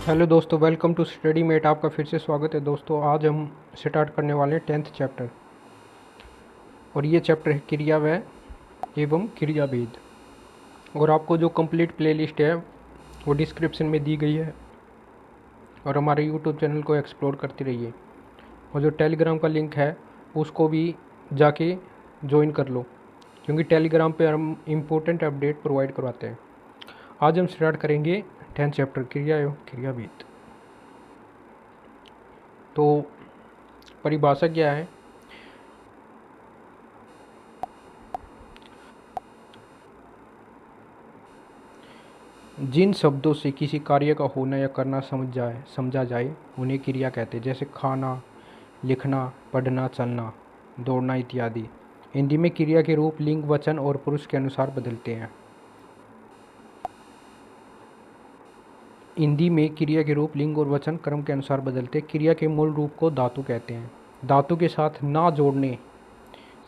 Hello दोस्तों, welcome to study met. आपका फिर से स्वागत है दोस्तों। आज हम स्टार्ट करने वाले हैं 10th चैप्टर और ये चैप्टर है क्रियाव्यय एवं क्रियाभेद। और आपको जो कंप्लीट प्लेलिस्ट है वो डिस्क्रिप्शन में दी गई है और हमारे यूट्यूब चैनल को एक्सप्लोर करते रहिए। और जो टेलीग्राम का लिंक है उसको भी जाके ज्वाइन कर लो, क्योंकि टेलीग्राम पे हम इम्पोर्टेंट अपडेट प्रोवाइड करवाते हैं। आज हम स्टार्ट करेंगे 10th चैप्टर क्रिया एवं क्रियाभेद। तो परिभाषा क्या है? जिन शब्दों से किसी कार्य का होना या करना समझा जाए उन्हें क्रिया कहते हैं। जैसे खाना, लिखना, पढ़ना, चलना, दौड़ना इत्यादि। हिंदी में क्रिया के रूप लिंग, वचन और पुरुष के अनुसार बदलते हैं। हिंदी में क्रिया के रूप लिंग और वचन क्रम के अनुसार बदलते हैं। क्रिया के मूल रूप को धातु कहते हैं। धातु के साथ ना जोड़ने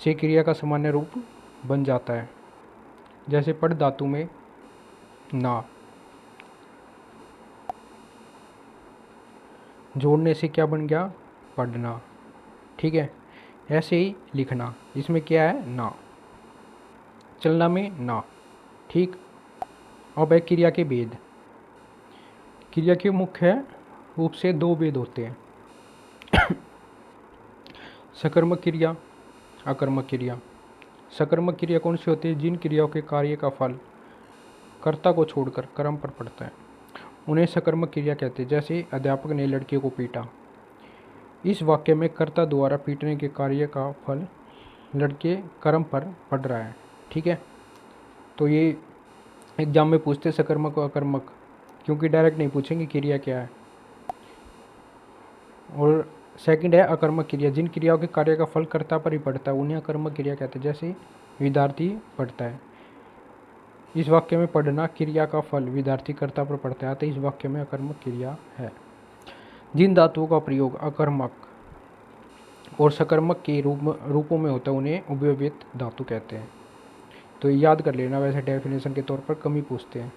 से क्रिया का सामान्य रूप बन जाता है। जैसे पढ़ धातु में ना, जोड़ने से क्या बन गया? पढ़ना। ठीक है। ऐसे ही लिखना, इसमें क्या है? ना। चलना में ना। ठीक। अब है क्रिया के भेद। क्रिया के मुख्य रूप से दो भेद होते हैं। सकर्मक क्रिया, अकर्मक क्रिया। सकर्मक क्रिया कौन सी होती है? जिन क्रियाओं के कार्य का फल कर्ता को छोड़कर कर्म पर पड़ता है उन्हें सकर्मक क्रिया कहते हैं। जैसे अध्यापक ने लड़के को पीटा। इस वाक्य में कर्ता द्वारा पीटने के कार्य का फल लड़के कर्म पर पड़ रहा है। ठीक है। तो ये एग्जाम में पूछते सकर्मक और अकर्मक, क्योंकि डायरेक्ट नहीं पूछेंगे क्रिया क्या है। और सेकंड है अकर्मक क्रिया। जिन क्रियाओं के कार्य का फल कर्ता पर ही पड़ता है उन्हें अकर्मक क्रिया कहते हैं। जैसे विद्यार्थी पढ़ता है। इस वाक्य में पढ़ना क्रिया का फल विद्यार्थी कर्ता पर पड़ता है, तो इस वाक्य में अकर्मक क्रिया है। जिन धातुओं का प्रयोग अकर्मक और सकर्मक के रूपों में होता है उन्हें उभयवित धातु कहते हैं। तो याद कर लेना, वैसे डेफिनेशन के तौर पर कम ही पूछते हैं।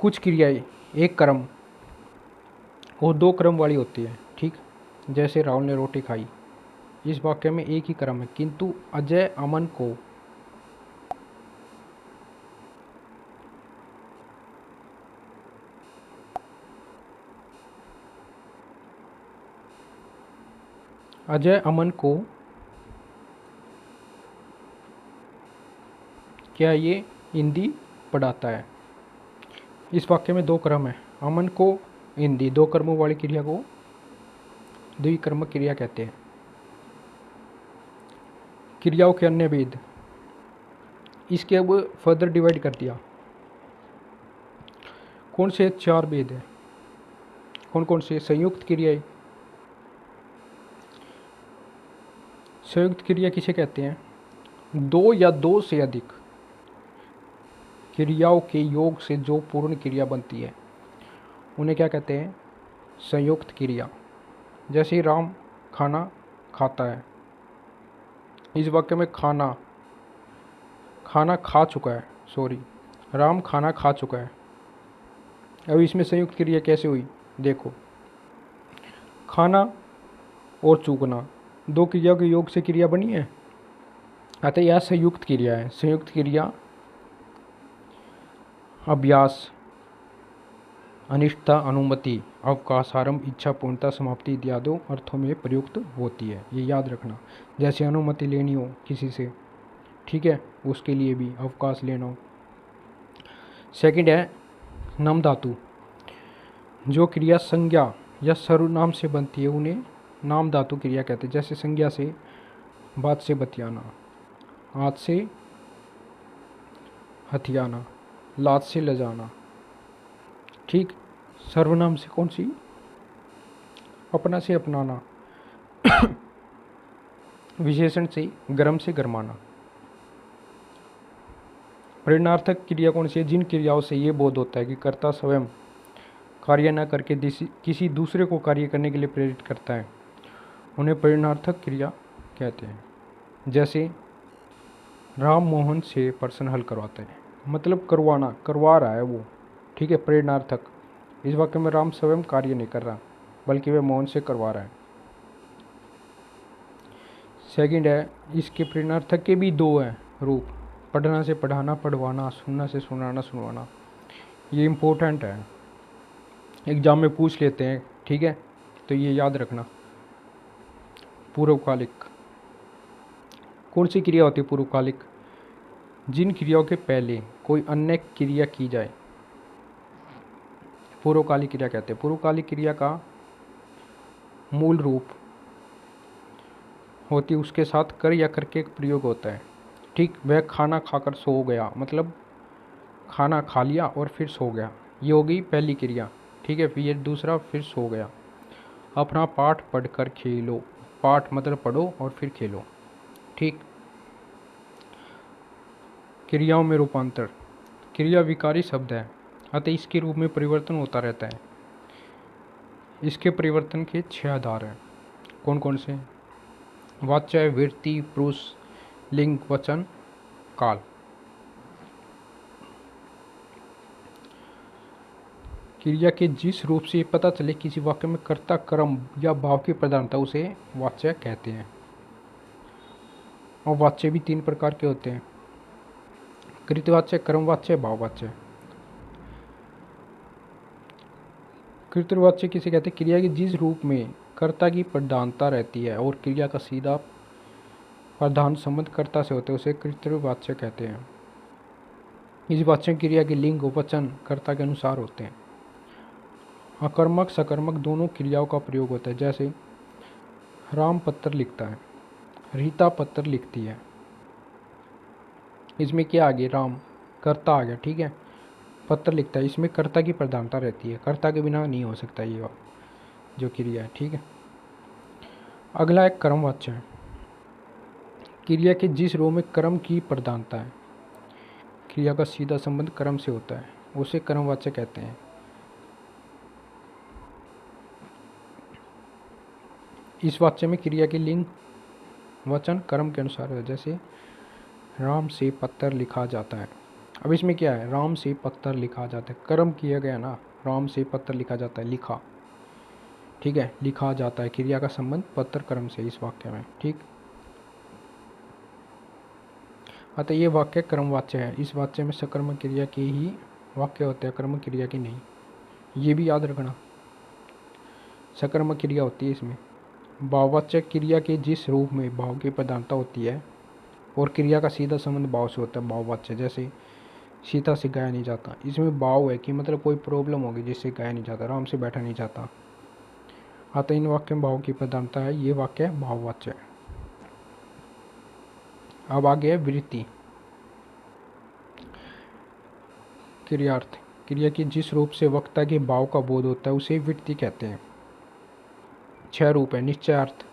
कुछ क्रियाएं एक क्रम और दो क्रम वाली होती है। ठीक। जैसे राहुल ने रोटी खाई। इस वाक्य में एक ही क्रम है, किंतु अजय अमन को क्या ये हिंदी पढ़ाता है। इस वाक्य में दो क्रम है। अमन को हिंदी, दो कर्मों वाली क्रिया को द्विकर्मक क्रिया कहते हैं। क्रियाओं के अन्य भेद, इसके अब फर्दर डिवाइड कर दिया। कौन से? चार भेद है। कौन कौन से? संयुक्त क्रियाएं। संयुक्त क्रिया किसे कहते हैं? दो या दो से अधिक क्रियाओं के योग से जो पूर्ण क्रिया बनती है उन्हें क्या कहते हैं? संयुक्त क्रिया। जैसे राम खाना खाता है। इस वाक्य में खाना खा चुका है, राम खाना खा चुका है। अब इसमें संयुक्त क्रिया कैसे हुई? देखो, खाना और चूकना दो क्रियाओं के योग से क्रिया बनी है, अतः यह संयुक्त क्रिया है। संयुक्त क्रिया अभ्यास, अनिष्टता, अनुमति, अवकाश, आरंभ, इच्छा, पूर्णता, समाप्ति इत्यादि अर्थों में प्रयुक्त होती है। ये याद रखना। जैसे अनुमति लेनी हो किसी से, ठीक है, उसके लिए भी अवकाश लेना हो। सेकंड है नाम धातु। जो क्रिया संज्ञा या सर्वनाम से बनती है उन्हें नाम धातु क्रिया कहते हैं। जैसे संज्ञा से बात से बतियाना, हाथ से हथियाना, लात से ले जाना। ठीक। सर्वनाम से कौन सी? अपना से अपनाना। विशेषण से गर्म से गरमाना। प्रेरणार्थक क्रिया कौन सी है? जिन क्रियाओं से ये बोध होता है कि कर्ता स्वयं कार्य न करके किसी दूसरे को कार्य करने के लिए प्रेरित करता है उन्हें प्रेरणार्थक क्रिया कहते हैं। जैसे राम मोहन से प्रश्न हल करवाते हैं, मतलब करवा रहा है वो। ठीक है, प्रेरणार्थक। इस वाक्य में राम स्वयं कार्य नहीं कर रहा, बल्कि वह मौन से करवा रहा है। सेकंड है, इसके प्रेरणार्थक के भी दो हैं रूप, पढ़ना से पढ़ाना, पढ़वाना, सुनना से सुनाना, सुनवाना। ये इम्पोर्टेंट है, एग्जाम में पूछ लेते हैं, ठीक है, तो ये याद रखना। पूर्वकालिक, कौन सी क्रिया होती है पूर्वकालिक? जिन क्रियाओं के पहले कोई अन्य क्रिया की जाए, पूर्वकालिक क्रिया कहते हैं। पूर्वकालिक क्रिया का मूल रूप होती है, उसके साथ कर या करके प्रयोग होता है। ठीक, वह खाना खाकर सो गया, मतलब खाना खा लिया और फिर सो गया, ये हो गई पहली क्रिया। ठीक है, फिर ये दूसरा, फिर सो गया। अपना पाठ पढ़कर खेलो, पाठ मतलब पढ़ो और फिर खेलो। ठीक, क्रियाओं में रूपांतर, क्रिया विकारी शब्द है, अतः इसके रूप में परिवर्तन होता रहता है। इसके परिवर्तन के 6 आधार हैं। कौन कौन से? वाच्य, वृत्ति, पुरुष, लिंग, वचन, काल। क्रिया के जिस रूप से पता चले किसी वाक्य में कर्ता, कर्म या भाव की प्रधानता, उसे वाच्य कहते हैं। और वाच्य भी 3 प्रकार के होते हैं, कृतवाच्य, कर्मवाच्य, भाववाच्य। कृतवाच्य किसे कहते हैं? क्रिया के जिस रूप में कर्ता की प्रधानता रहती है और क्रिया का सीधा प्रधान संबंध कर्ता से होते हैं, उसे कृतवाच्य कहते हैं। इस वाच्य क्रिया के लिंग और वचन कर्ता के अनुसार होते हैं। अकर्मक सकर्मक दोनों क्रियाओं का प्रयोग होता है। जैसे राम पत्र लिखता है, रीता पत्र लिखती है। इसमें क्या आ गया? राम, कर्ता आ गया। ठीक है, पत्र लिखता है, इसमें कर्ता की प्रधानता रहती है, कर्ता के बिना नहीं हो सकता ये जो क्रिया है। ठीक है, अगला एक कर्मवाच्य है। क्रिया के जिस रूप में कर्म की प्रधानता है, क्रिया का सीधा संबंध कर्म से होता है, उसे कर्मवाच्य कहते हैं। इस वाच्य में क्रिया के लिंग वचन कर्म के अनुसार है। जैसे राम से पत्र लिखा जाता है। अब इसमें क्या है? राम से पत्र लिखा जाता है, कर्म किया गया ना, राम से पत्र लिखा जाता है, लिखा। ठीक है, लिखा जाता है, क्रिया का संबंध पत्र कर्म से इस वाक्य में। ठीक, अतः ये वाक्य कर्मवाच्य है। इस वाक्य में सकर्मक क्रिया के ही वाक्य होते हैं, कर्म क्रिया की नहीं, ये भी याद रखना। सकर्मक क्रिया होती है इसमें। भाववाच्य क्रिया के जिस रूप में भाव की प्रधानता होती है और क्रिया का सीधा संबंध भाव से होता है, भाववाच्य। जैसे सीता से गाया नहीं जाता, इसमें भाव है कि मतलब कोई प्रॉब्लम होगी जिससे गाया नहीं जाता, आराम से बैठा नहीं जाता, अतः इन वाक्य में भाव की प्रधानता है, ये वाक्य भाववाच्य है। अब आगे है वृत्ति। क्रियार्थ, क्रिया की जिस रूप से वक्ता के भाव का बोध होता है, उसे वृत्ति कहते हैं। 6 रूप है। निश्चयार्थ,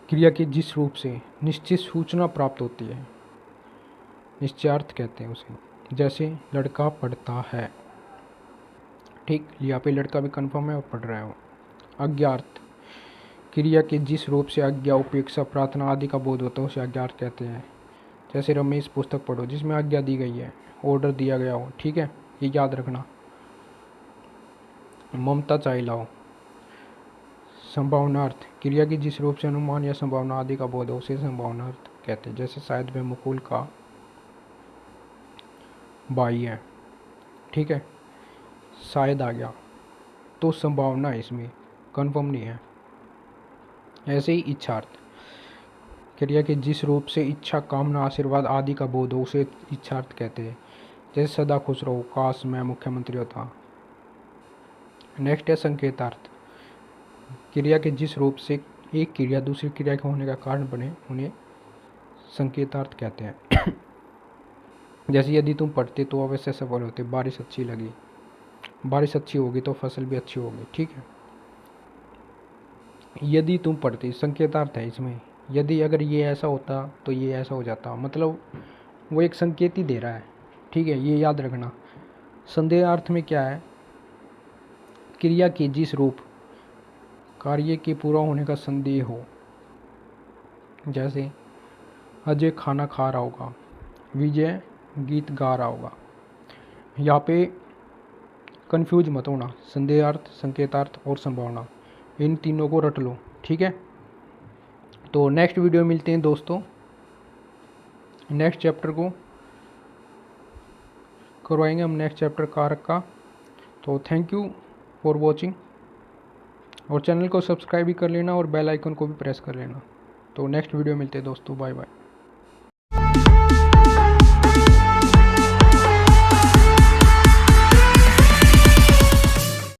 क्रिया के जिस रूप से निश्चित सूचना प्राप्त होती है, निश्चयार्थ कहते हैं उसे। जैसे लड़का पढ़ता है। ठीक, यहाँ पे लड़का भी कन्फर्म है और पढ़ रहा है। अज्ञार्थ, क्रिया के जिस रूप से आज्ञा, उपेक्षा, प्रार्थना आदि का बोध होता है, उसे अज्ञार्थ कहते हैं। जैसे रमेश पुस्तक पढ़ो, जिसमें आज्ञा दी गई है, ऑर्डर दिया गया हो। ठीक है, ये याद रखना। ममता चाय लाओ। संभावनार्थ, क्रिया की जिस रूप से अनुमान या संभावना आदि का बोध हो, उसे संभावनार्थ कहते हैं। जैसे शायद वे मुकुल का भाई है। ठीक है, शायद आ गया तो संभावना है, इसमें कन्फर्म नहीं है। ऐसे ही इच्छार्थ, क्रिया के जिस रूप से इच्छा, कामना, आशीर्वाद आदि का बोध हो, उसे इच्छार्थ कहते हैं। जैसे सदा खुश रहो, काश मैं मुख्यमंत्री होता। नेक्स्ट है संकेतार्थ, क्रिया के जिस रूप से एक क्रिया दूसरी क्रिया के होने का कारण बने, उन्हें संकेतार्थ कहते हैं। जैसे यदि तुम पढ़ते तो अवश्य सफल होते, बारिश अच्छी लगी, बारिश अच्छी होगी तो फसल भी अच्छी होगी। ठीक है, यदि तुम पढ़ते संकेतार्थ है इसमें। यदि अगर ये ऐसा होता तो ये ऐसा हो जाता, मतलब वो एक संकेत ही दे रहा है। ठीक है, ये याद रखना। संदेहार्थ में क्या है? क्रिया के जिस रूप कार्य के पूरा होने का संदेह हो। जैसे अजय खाना खा रहा होगा, विजय गीत गा रहा होगा। यहाँ पे कंफ्यूज मत होना, संदेहार्थ, संकेतार्थ और संभावना, इन तीनों को रट लो, ठीक है। तो नेक्स्ट वीडियो मिलते हैं दोस्तों, नेक्स्ट चैप्टर को करवाएंगे हम, नेक्स्ट चैप्टर कारक का। तो थैंक यू फॉर वॉचिंग, और चैनल को सब्सक्राइब भी कर लेना और बेल आइकन को भी प्रेस कर लेना। तो नेक्स्ट वीडियो मिलते हैं दोस्तों, बाय बाय।